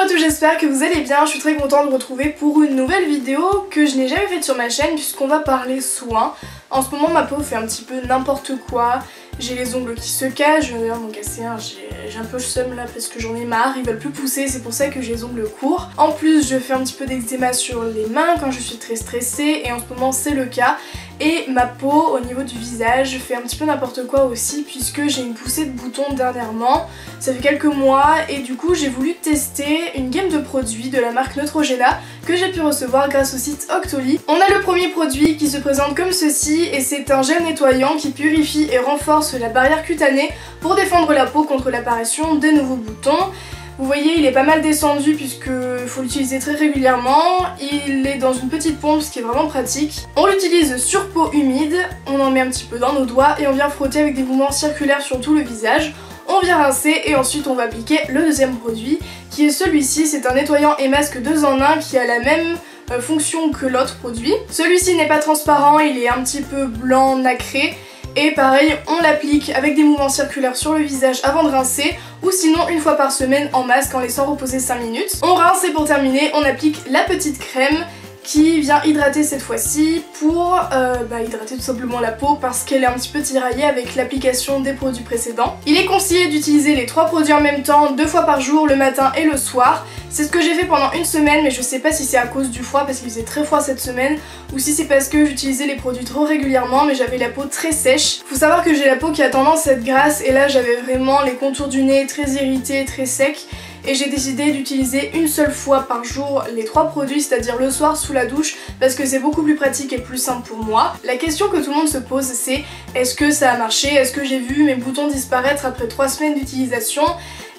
à tous, j'espère que vous allez bien. Je suis très contente de vous retrouver pour une nouvelle vidéo que je n'ai jamais faite sur ma chaîne puisqu'on va parler soins. En ce moment ma peau fait un petit peu n'importe quoi. J'ai les ongles qui se cachent, je viens d'en casser un, j'ai un peu le seum là parce que j'en ai marre, ils veulent plus pousser, c'est pour ça que j'ai les ongles courts. En plus je fais un petit peu d'eczéma sur les mains quand je suis très stressée et en ce moment c'est le cas. Et ma peau au niveau du visage fait un petit peu n'importe quoi aussi puisque j'ai une poussée de boutons dernièrement. Ça fait quelques mois et du coup j'ai voulu tester une gamme de produits de la marque Neutrogena que j'ai pu recevoir grâce au site Octoly. On a le premier produit qui se présente comme ceci et c'est un gel nettoyant qui purifie et renforce la barrière cutanée pour défendre la peau contre l'apparition des nouveaux boutons. Vous voyez, il est pas mal descendu puisque faut l'utiliser très régulièrement. Il est dans une petite pompe, ce qui est vraiment pratique. On l'utilise sur peau humide, on en met un petit peu dans nos doigts et on vient frotter avec des mouvements circulaires sur tout le visage. On vient rincer et ensuite on va appliquer le deuxième produit qui est celui-ci. C'est un nettoyant et masque 2 en 1 qui a la même fonction que l'autre produit. Celui-ci n'est pas transparent, il est un petit peu blanc nacré. Et pareil, on l'applique avec des mouvements circulaires sur le visage avant de rincer ou sinon une fois par semaine en masque en laissant reposer 5 minutes. On rince et pour terminer, on applique la petite crème qui vient hydrater cette fois-ci pour hydrater tout simplement la peau parce qu'elle est un petit peu tiraillée avec l'application des produits précédents. Il est conseillé d'utiliser les 3 produits en même temps, 2 fois par jour, le matin et le soir. C'est ce que j'ai fait pendant une semaine mais je sais pas si c'est à cause du froid parce qu'il faisait très froid cette semaine ou si c'est parce que j'utilisais les produits trop régulièrement mais j'avais la peau très sèche. Faut savoir que j'ai la peau qui a tendance à être grasse et là j'avais vraiment les contours du nez très irrités, très secs. Et j'ai décidé d'utiliser une seule fois par jour les 3 produits, c'est-à-dire le soir sous la douche, parce que c'est beaucoup plus pratique et plus simple pour moi. La question que tout le monde se pose c'est est-ce que ça a marché? Est-ce que j'ai vu mes boutons disparaître après 3 semaines d'utilisation?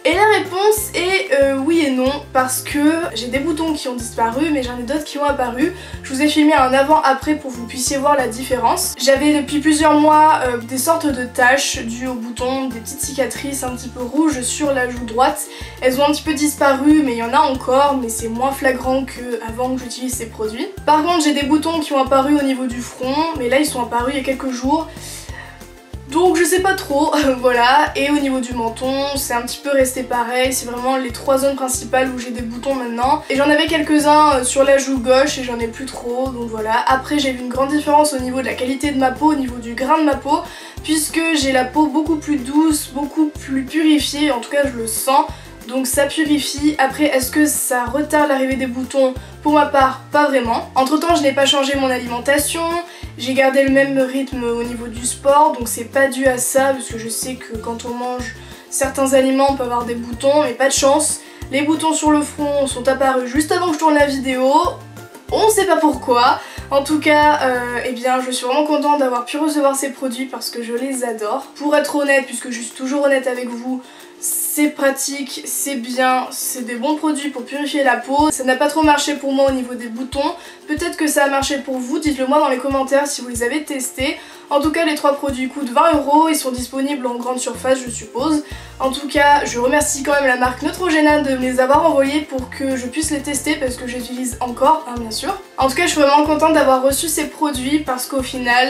Et la réponse est oui et non parce que j'ai des boutons qui ont disparu mais j'en ai d'autres qui ont apparu. Je vous ai filmé un avant-après pour que vous puissiez voir la différence. J'avais depuis plusieurs mois des sortes de taches dues aux boutons, des petites cicatrices un petit peu rouges sur la joue droite. Elles ont un petit peu disparu mais il y en a encore mais c'est moins flagrant qu'avant que j'utilise ces produits. Par contre j'ai des boutons qui ont apparu au niveau du front mais là ils sont apparus il y a quelques jours. Donc je sais pas trop, voilà. Et au niveau du menton, c'est un petit peu resté pareil, c'est vraiment les 3 zones principales où j'ai des boutons maintenant. Et j'en avais quelques-uns sur la joue gauche et j'en ai plus trop, donc voilà. Après j'ai vu une grande différence au niveau de la qualité de ma peau, au niveau du grain de ma peau, puisque j'ai la peau beaucoup plus douce, beaucoup plus purifiée, en tout cas je le sens. Donc ça purifie. Après est-ce que ça retarde l'arrivée des boutons? Pour ma part, pas vraiment. Entre temps je n'ai pas changé mon alimentation, j'ai gardé le même rythme au niveau du sport, donc c'est pas dû à ça parce que je sais que quand on mange certains aliments on peut avoir des boutons, mais pas de chance. Les boutons sur le front sont apparus juste avant que je tourne la vidéo, on sait pas pourquoi. En tout cas, eh bien, je suis vraiment contente d'avoir pu recevoir ces produits parce que je les adore. Pour être honnête, puisque je suis toujours honnête avec vous, c'est pratique, c'est bien, c'est des bons produits pour purifier la peau. Ça n'a pas trop marché pour moi au niveau des boutons. Peut-être que ça a marché pour vous, dites-le moi dans les commentaires si vous les avez testés. En tout cas, les 3 produits coûtent 20 €, ils sont disponibles en grande surface je suppose. En tout cas, je remercie quand même la marque Neutrogena de me les avoir envoyés pour que je puisse les tester parce que j'utilise encore, bien sûr. En tout cas, je suis vraiment contente d'avoir reçu ces produits parce qu'au final,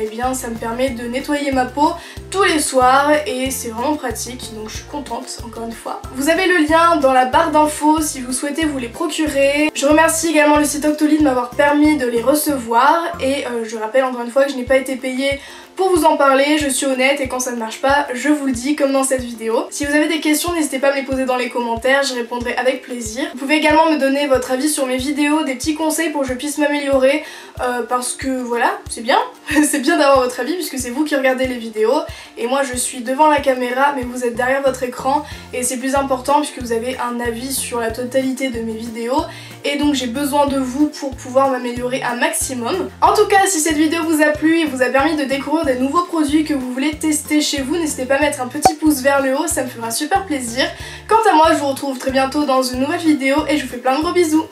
eh bien, ça me permet de nettoyer ma peau tous les soirs et c'est vraiment pratique, donc je suis contente encore une fois. Vous avez le lien dans la barre d'infos si vous souhaitez vous les procurer. Je remercie également le site Octoly de m'avoir permis de les recevoir et je rappelle encore une fois que je n'ai pas été payée pour vous en parler, je suis honnête et quand ça ne marche pas, je vous le dis comme dans cette vidéo. Si vous avez des questions, n'hésitez pas à me les poser dans les commentaires, j'y répondrai avec plaisir. Vous pouvez également me donner votre avis sur mes vidéos, des petits conseils pour que je puisse m'améliorer parce que voilà, c'est bien, c'est bien d'avoir votre avis puisque c'est vous qui regardez les vidéos et moi je suis devant la caméra mais vous êtes derrière votre écran et c'est plus important puisque vous avez un avis sur la totalité de mes vidéos et donc j'ai besoin de vous pour pouvoir m'améliorer un maximum. En tout cas, si cette vidéo vous a plu et vous a permis de découvrir des nouveaux produits que vous voulez tester chez vous, n'hésitez pas à mettre un petit pouce vers le haut, ça me fera super plaisir. Quant à moi, je vous retrouve très bientôt dans une nouvelle vidéo et je vous fais plein de gros bisous.